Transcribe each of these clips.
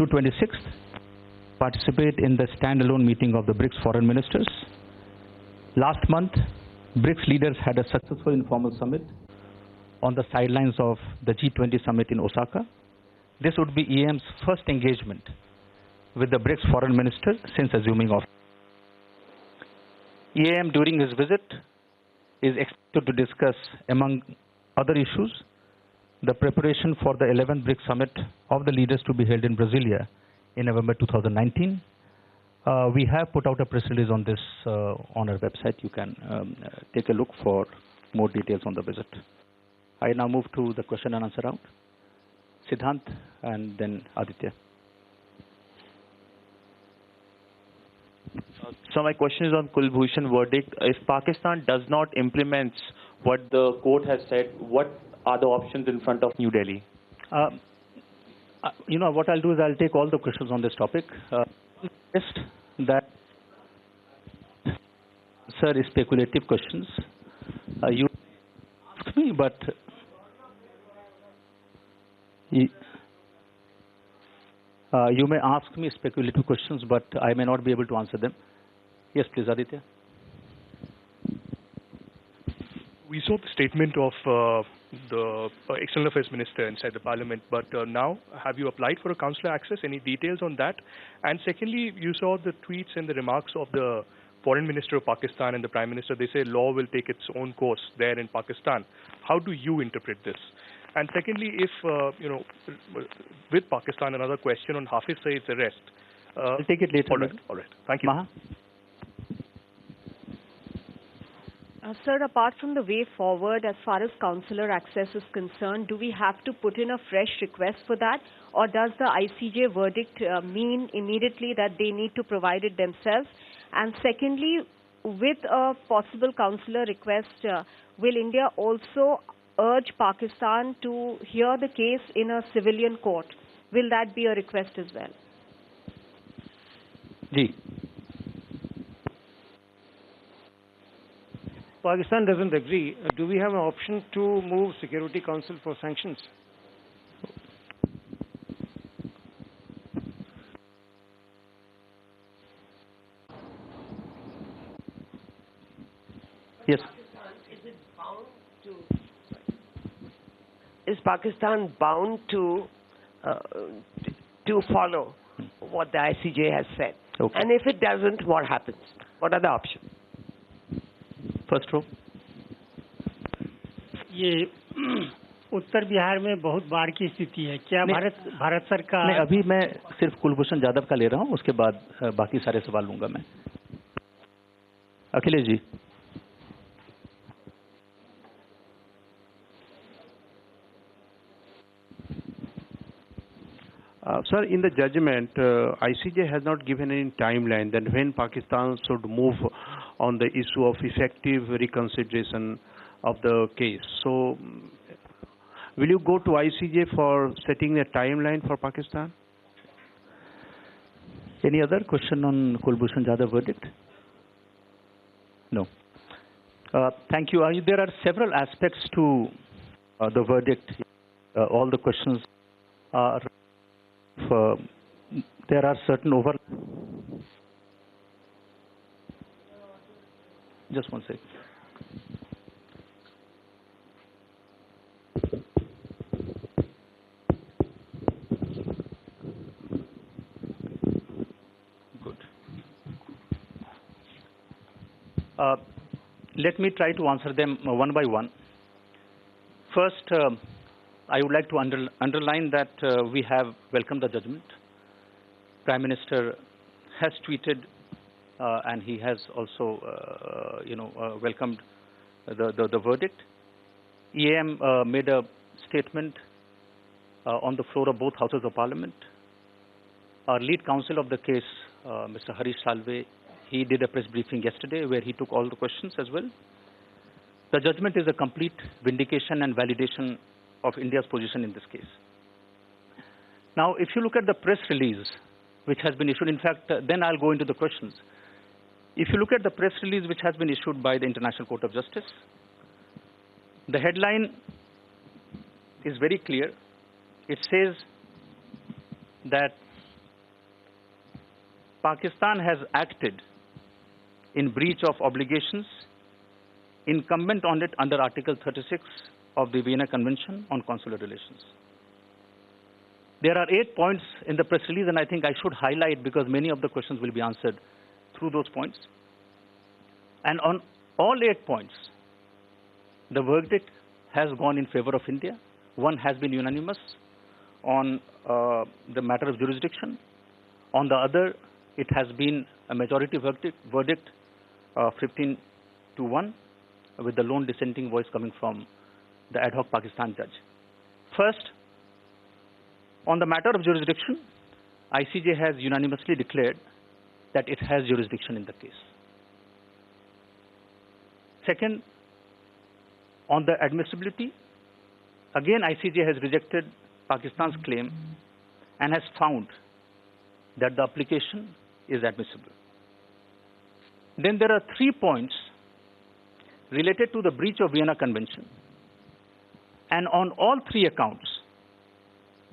to 26th, participate in the standalone meeting of the BRICS foreign ministers. Last month, BRICS leaders had a successful informal summit on the sidelines of the G20 summit in Osaka. This would be EAM's first engagement with the BRICS foreign minister since assuming office. EAM during his visit is expected to discuss, among other issues, the preparation for the 11th BRICS summit of the leaders to be held in Brasilia in November 2019. We have put out a press release on this on our website. You can take a look for more details on the visit. I now move to the question and answer round. Siddhant and then Aditya. So my question is on Kulbhushan verdict. If Pakistan does not implement what the court has said, what are the options in front of New Delhi? You know, what I'll do is I'll take all the questions on this topic. First, that sir is speculative questions. You ask me, but you may ask me speculative questions, but I may not be able to answer them. Yes, please, Aditya. We saw the statement of the External Affairs Minister inside the Parliament, but now have you applied for a consular access? Any details on that? And secondly, you saw the tweets and the remarks of the Foreign Minister of Pakistan and the Prime Minister. They say law will take its own course there in Pakistan. How do you interpret this? And secondly, if, you know, with Pakistan, another question on Hafiz Saeed's arrest. I'll take it later. All right. Thank you. Maha? Sir, apart from the way forward as far as consular access is concerned, do we have to put in a fresh request for that? Or does the ICJ verdict mean immediately that they need to provide it themselves? And secondly, with a possible consular request, will India also urge Pakistan to hear the case in a civilian court? Will that be a request as well? Ji. Pakistan doesn't agree. Do we have an option to move Security Council for sanctions? Yes. Is Pakistan bound to follow what the ICJ has said? Okay. And if it doesn't, what happens? What are the options? First row. ये उत्तर बिहार में बहुत बाढ़ की स्थिति है। क्या भारत सरकार? नहीं, अभी मैं सिर्फ कुलभूषण जाधव का ले रहा हूँ, उसके बाद बाकी सारे सवाल लूंगा मैं। Akhilesh ji. Sir, in the judgment, ICJ has not given any timeline that when Pakistan should move on the issue of effective reconsideration of the case. So, will you go to ICJ for setting a timeline for Pakistan? Any other question on Kulbhushan Jadhav verdict? No. Thank you. There are several aspects to the verdict. All the questions are. There are certain over. Just one second. Good. Let me try to answer them one by one. First, I would like to underline that we have welcomed the judgment. Prime Minister has tweeted and he has also, welcomed the verdict. EAM made a statement on the floor of both houses of Parliament. Our lead counsel of the case, Mr. Harish Salve, he did a press briefing yesterday where he took all the questions as well. The judgment is a complete vindication and validation of India's position in this case. Now, if you look at the press release which has been issued, in fact, then I'll go into the questions. If you look at the press release which has been issued by the International Court of Justice, the headline is very clear. It says that Pakistan has acted in breach of obligations incumbent on it under Article 36 of the Vienna Convention on Consular Relations. There are 8 points in the press release, and I think I should highlight because many of the questions will be answered through those points. And on all 8 points, the verdict has gone in favor of India. One has been unanimous on the matter of jurisdiction. On the other, it has been a majority verdict 15-1, with the lone dissenting voice coming from the ad hoc Pakistan judge. First, on the matter of jurisdiction, ICJ has unanimously declared that it has jurisdiction in the case. Second, on the admissibility, again ICJ has rejected Pakistan's claim and has found that the application is admissible. Then there are 3 points related to the breach of Vienna Convention. And on all 3 accounts,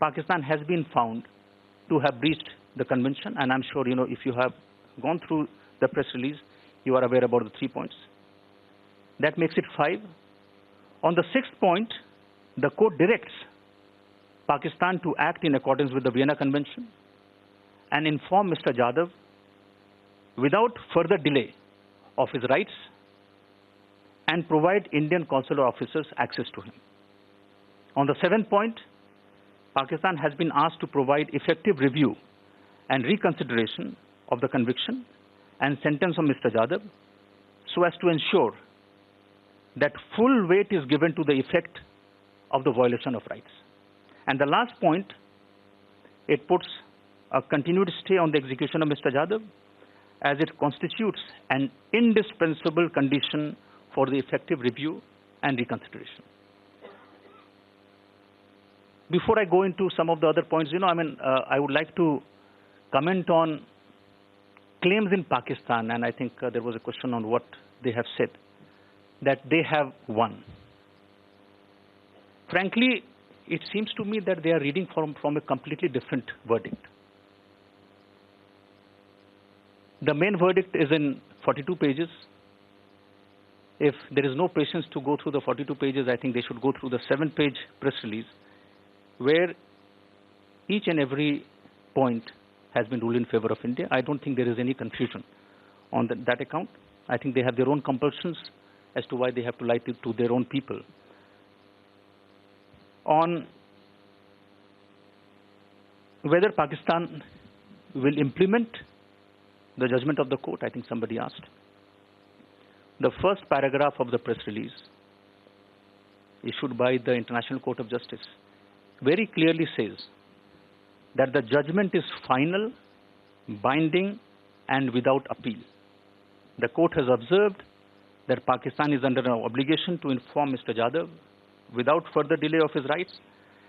Pakistan has been found to have breached the convention. And I'm sure, if you have gone through the press release, you are aware about the 3 points. That makes it 5. On the 6th point, the court directs Pakistan to act in accordance with the Vienna Convention and inform Mr. Jadhav without further delay of his rights and provide Indian consular officers access to him. On the 7th point, Pakistan has been asked to provide effective review and reconsideration of the conviction and sentence of Mr. Jadhav so as to ensure that full weight is given to the effect of the violation of rights. And the last point, it puts a continued stay on the execution of Mr. Jadhav as it constitutes an indispensable condition for the effective review and reconsideration. Before I go into some of the other points, I would like to comment on claims in Pakistan, and I think there was a question on what they have said, that they have won. Frankly, it seems to me that they are reading from a completely different verdict. The main verdict is in 42 pages. If there is no patience to go through the 42 pages, I think they should go through the 7-page press release, where each and every point has been ruled in favor of India. I don't think there is any confusion on that account. I think they have their own compulsions as to why they have to lie to their own people. On whether Pakistan will implement the judgment of the court, I think somebody asked. The first paragraph of the press release issued by the International Court of Justice very clearly says that the judgment is final, binding, and without appeal. The court has observed that Pakistan is under an obligation to inform Mr. Jadhav without further delay of his rights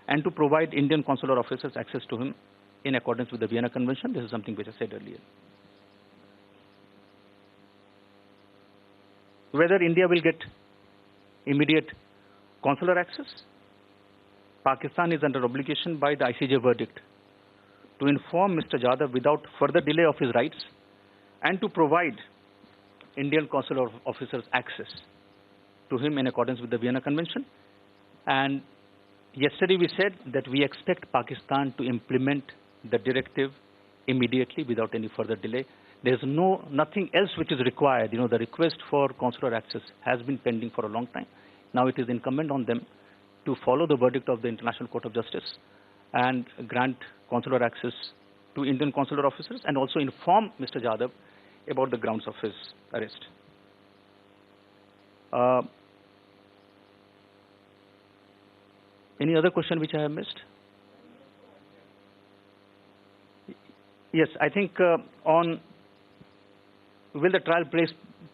and to provide Indian consular officers access to him in accordance with the Vienna Convention. This is something which I said earlier. Whether India will get immediate consular access, Pakistan is under obligation by the ICJ verdict to inform Mr. Jadhav without further delay of his rights and to provide Indian consular officers access to him in accordance with the Vienna Convention. And yesterday we said that we expect Pakistan to implement the directive immediately without any further delay. There is nothing else which is required. The request for consular access has been pending for a long time. Now it is incumbent on them to follow the verdict of the International Court of Justice and grant consular access to Indian consular officers and also inform Mr. Jadhav about the grounds of his arrest. Any other question which I have missed? Yes, I think on will the trial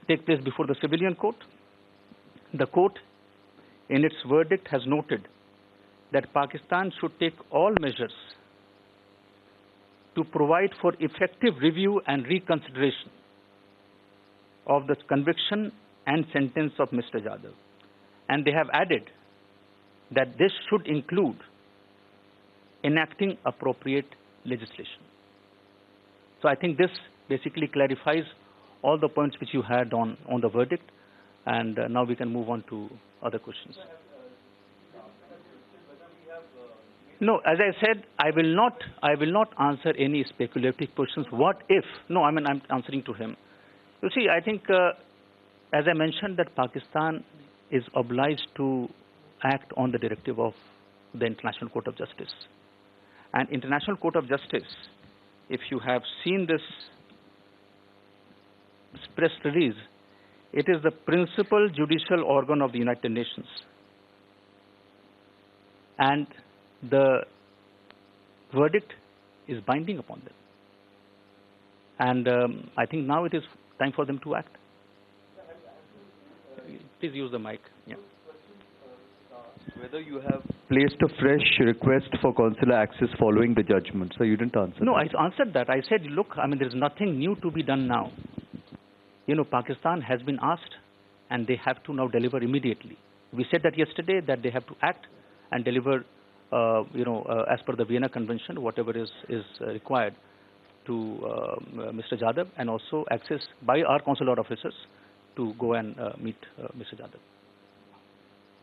take place before the civilian court? The court, in its verdict, has noted that Pakistan should take all measures to provide for effective review and reconsideration of the conviction and sentence of Mr. Jadhav. And they have added that this should include enacting appropriate legislation. So I think this basically clarifies all the points which you had on the verdict, and now we can move on to other questions. No, as I said, I will not answer any speculative questions. What if? No, I mean, I'm answering to him. You see, I think, as I mentioned, that Pakistan is obliged to act on the directive of the International Court of Justice. And International Court of Justice, if you have seen this press release, it is the principal judicial organ of the United Nations. And the verdict is binding upon them. And I think now it is time for them to act. Please use the mic. Yeah. Whether you have placed a fresh request for consular access following the judgment. So you didn't answer No, that. I answered that. I said, look, I mean, there's nothing new to be done now. You know, Pakistan has been asked, and they have to now deliver immediately. We said that yesterday, that they have to act and deliver, as per the Vienna Convention, whatever is required to Mr. Jadhav, and also access by our consular officers to go and meet Mr. Jadhav.